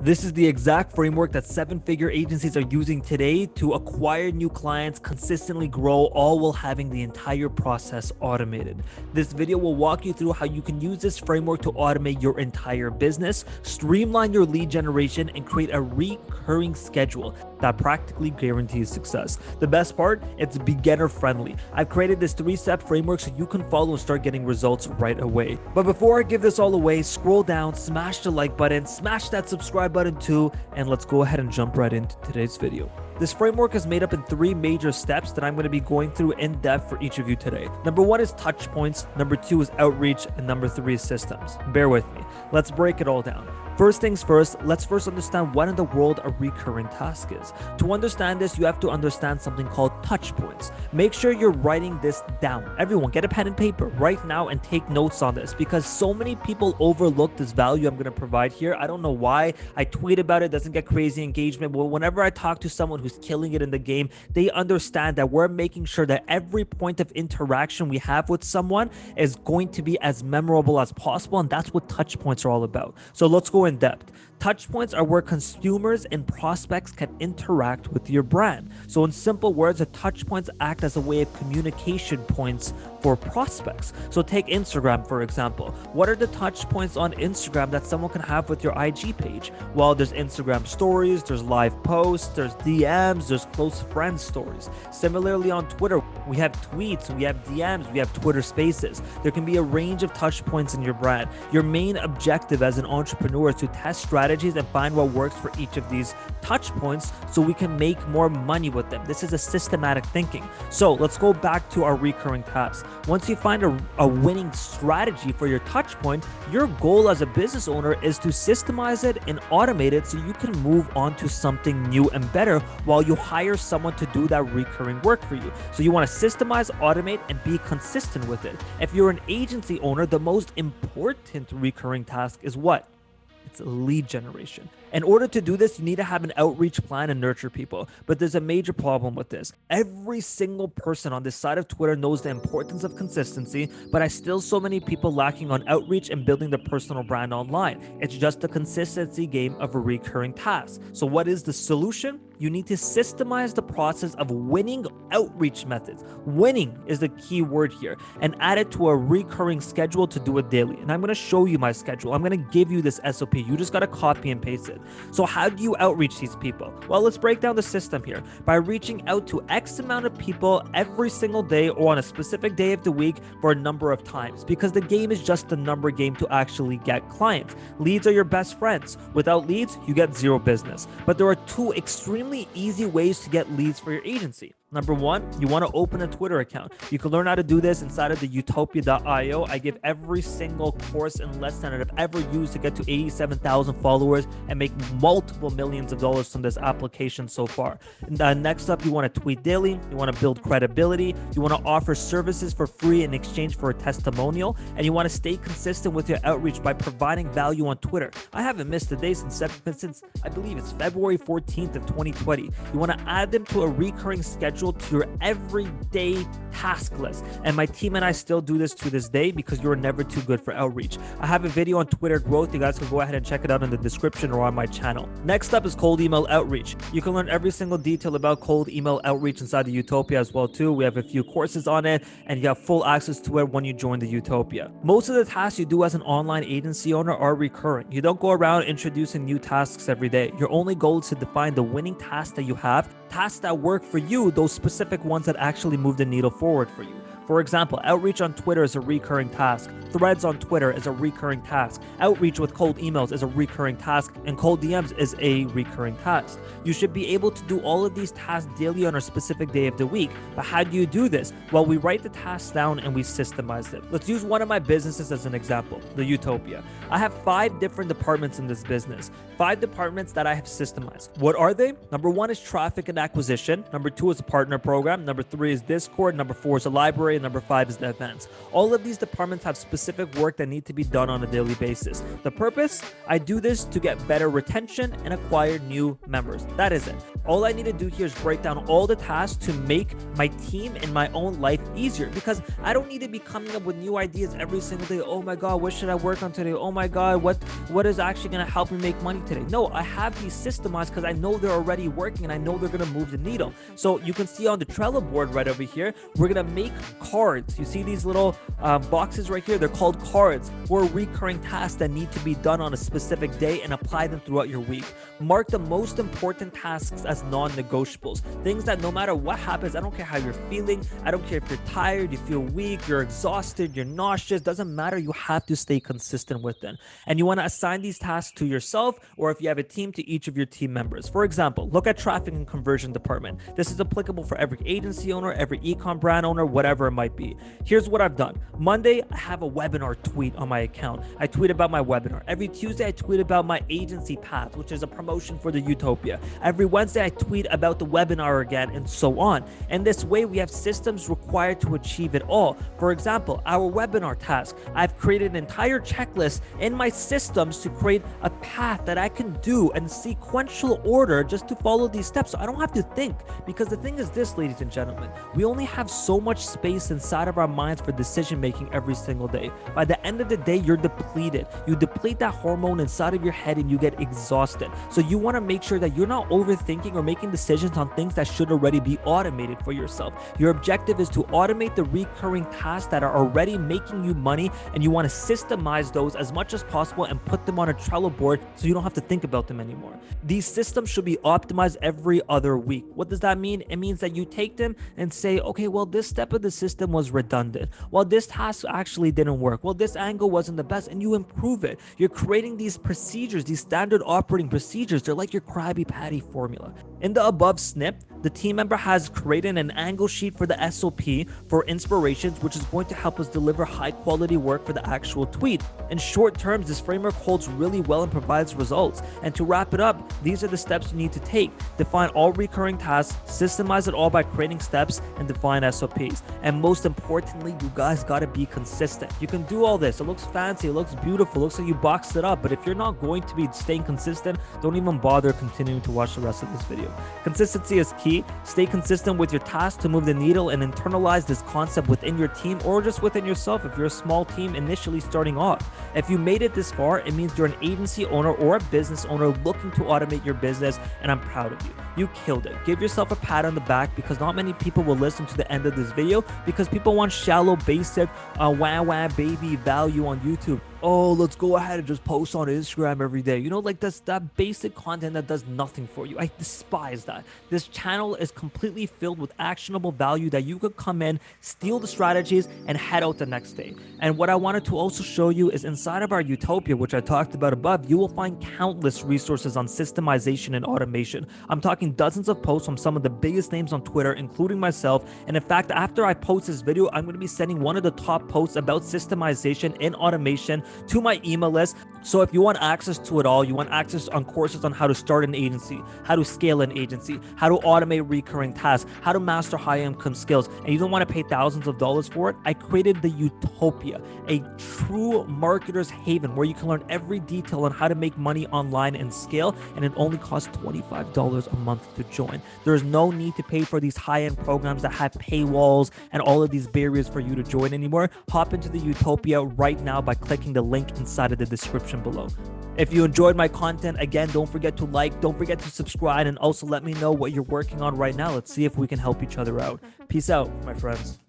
This is the exact framework that seven-figure agencies are using today to acquire new clients, consistently grow, all while having the entire process automated. This video will walk you through how you can use this framework to automate your entire business, streamline your lead generation, and create a recurring schedule that practically guarantees success. The best part, it's beginner friendly. I've created this 3-step framework so you can follow and start getting results right away. But before I give this all away, scroll down, smash the like button, smash that subscribe button too, and let's go ahead and jump right into today's video. This framework is made up in 3 major steps that I'm going to be going through in depth for each of you today. Number 1 is touch points, number 2 is outreach, and number 3 is systems. Bear with me. Let's break it all down. First things first, let's first understand what in the world a recurring task is. To understand this, you have to understand something called touch points. Make sure you're writing this down. Everyone, get a pen and paper right now and take notes on this, because so many people overlook this value I'm going to provide here. I don't know why. I tweet about it, doesn't get crazy engagement, but whenever I talk to someone who's killing it in the game, they understand that we're making sure that every point of interaction we have with someone is going to be as memorable as possible, and that's what touch points are all about. So let's go in depth. Touch points are where consumers and prospects can interact with your brand. So in simple words, the touch points act as a way of communication points for prospects. So take Instagram, for example. What are the touch points on Instagram that someone can have with your IG page? Well, there's Instagram stories, there's live posts, there's DMs, there's close friend stories. Similarly on Twitter, we have tweets, we have DMs, we have Twitter spaces. There can be a range of touch points in your brand. Your main objective as an entrepreneur is to test strategies and find what works for each of these touch points so we can make more money with them. This is a systematic thinking. So let's go back to our recurring tasks. Once you find a winning strategy for your touch point, your goal as a business owner is to systemize it and automate it so you can move on to something new and better while you hire someone to do that recurring work for you. So you want to systemize, automate, and be consistent with it. If you're an agency owner, the most important recurring task is what? It's lead generation. In order to do this, you need to have an outreach plan and nurture people. But there's a major problem with this. Every single person on this side of Twitter knows the importance of consistency, but I still so many people lacking on outreach and building their personal brand online. It's just a consistency game of a recurring task. So what is the solution? You need to systemize the process of winning outreach methods. Winning is the key word here, and add it to a recurring schedule to do it daily. And I'm going to show you my schedule. I'm going to give you this SOP. You just got to copy and paste it. So how do you outreach these people? Well, let's break down the system here. By reaching out to X amount of people every single day or on a specific day of the week for a number of times, because the game is just a number game to actually get clients. Leads are your best friends. Without leads, you get zero business. But there are 2 extremely easy ways to get leads for your agency. Number 1, you want to open a Twitter account. You can learn how to do this inside of the utopia.io. I give every single course and lesson I've ever used to get to 87,000 followers and make multiple millions of dollars from this application so far. And next up, you want to tweet daily. You want to build credibility. You want to offer services for free in exchange for a testimonial. And you want to stay consistent with your outreach by providing value on Twitter. I haven't missed a day since I believe it's February 14th of 2020. You want to add them to a recurring schedule to your everyday task list. And my team and I still do this to this day because you're never too good for outreach. I have a video on Twitter growth. You guys can go ahead and check it out in the description or on my channel. Next up is cold email outreach. You can learn every single detail about cold email outreach inside the Utopia as well too. We have a few courses on it and you have full access to it when you join the Utopia. Most of the tasks you do as an online agency owner are recurring. You don't go around introducing new tasks every day. Your only goal is to define the winning tasks that you have, tasks that work for you, those specific ones that actually move the needle forward for you. For example, outreach on Twitter is a recurring task. Threads on Twitter is a recurring task. Outreach with cold emails is a recurring task. And cold DMs is a recurring task. You should be able to do all of these tasks daily on a specific day of the week. But how do you do this? Well, we write the tasks down and we systemize it. Let's use one of my businesses as an example, the Utopia. I have 5 different departments in this business. 5 departments that I have systemized. What are they? Number 1 is traffic and acquisition. Number 2 is a partner program. Number 3 is Discord. Number 4 is a library. and number 5 is the events. All of these departments have specific work that need to be done on a daily basis. The purpose? I do this to get better retention and acquire new members. That is it. All I need to do here is break down all the tasks to make my team and my own life easier, because I don't need to be coming up with new ideas every single day. Oh my God, what should I work on today? Oh my God, what is actually going to help me make money today? No, I have these systemized because I know they're already working and I know they're going to move the needle. So you can see on the Trello board right over here, we're going to make cards. You see these little boxes right here? They're called cards for recurring tasks that need to be done on a specific day, and apply them throughout your week. Mark the most important tasks as non-negotiables. Things that no matter what happens, I don't care how you're feeling, I don't care if you're tired, you feel weak, you're exhausted, you're nauseous, doesn't matter, you have to stay consistent with them. And you want to assign these tasks to yourself, or if you have a team, to each of your team members. For example, look at traffic and conversion department. This is applicable for every agency owner, every ecom brand owner, whatever it might be. Here's what I've done. Monday, I have a webinar tweet on my account. I tweet about my webinar. Every Tuesday, I tweet about my agency path, which is a promotion for the Utopia. Every Wednesday, I tweet about the webinar again, and so on. And this way, we have systems required to achieve it all. For example, our webinar task, I've created an entire checklist in my systems to create a path that I can do in sequential order just to follow these steps. So I don't have to think, because the thing is this, ladies and gentlemen, we only have so much space inside of our minds for decision making every single day. By the end of the day, you're depleted. You deplete that hormone inside of your head and you get exhausted. So you want to make sure that you're not overthinking or making decisions on things that should already be automated for yourself. Your objective is to automate the recurring tasks that are already making you money, and you want to systemize those as much as possible and put them on a Trello board so you don't have to think about them anymore. These systems should be optimized every other week. What does that mean? It means that you take them and say, okay, well, this step of the system was redundant. Well, this task actually didn't work. Well, this angle wasn't the best, and you improve it. You're creating these procedures, these standard operating procedures. They're like your Krabby Patty formula. In the above snip, the team member has created an angle sheet for the SOP for inspirations, which is going to help us deliver high quality work for the actual tweet. In short terms, this framework holds really well and provides results. And to wrap it up, these are the steps you need to take. Define all recurring tasks, systemize it all by creating steps, and define SOPs. And most importantly, you guys gotta be consistent. You can do all this. It looks fancy, it looks beautiful, it looks like you boxed it up, but if you're not going to be staying consistent, don't even bother continuing to watch the rest of this video. Consistency is key. Stay consistent with your tasks to move the needle, and internalize this concept within your team, or just within yourself if you're a small team initially starting off. If you made it this far, it means you're an agency owner or a business owner looking to automate your business, and I'm proud of you. You killed it. Give yourself a pat on the back, because not many people will listen to the end of this video, because people want shallow, basic, wah baby value on YouTube. Oh, let's go ahead and just post on Instagram every day. You know, like that's that basic content that does nothing for you. I despise that. This channel is completely filled with actionable value that you could come in, steal the strategies, and head out the next day. And what I wanted to also show you is inside of our Utopia, which I talked about above, you will find countless resources on systemization and automation. I'm talking dozens of posts from some of the biggest names on Twitter, including myself. And in fact, after I post this video, I'm going to be sending one of the top posts about systemization and automation to my email list. So if you want access to it all, you want access on courses on how to start an agency, how to scale an agency, how to automate recurring tasks, how to master high income skills, and you don't want to pay thousands of dollars for it, I created the Utopia, a true marketer's haven where you can learn every detail on how to make money online and scale, and it only costs $25 a month to join. There's no need to pay for these high-end programs that have paywalls and all of these barriers for you to join anymore. Hop into the Utopia right now by clicking the link inside of the description below. If you enjoyed my content, again, don't forget to like, don't forget to subscribe, and also let me know what you're working on right now. Let's see if we can help each other out. Peace out, my friends.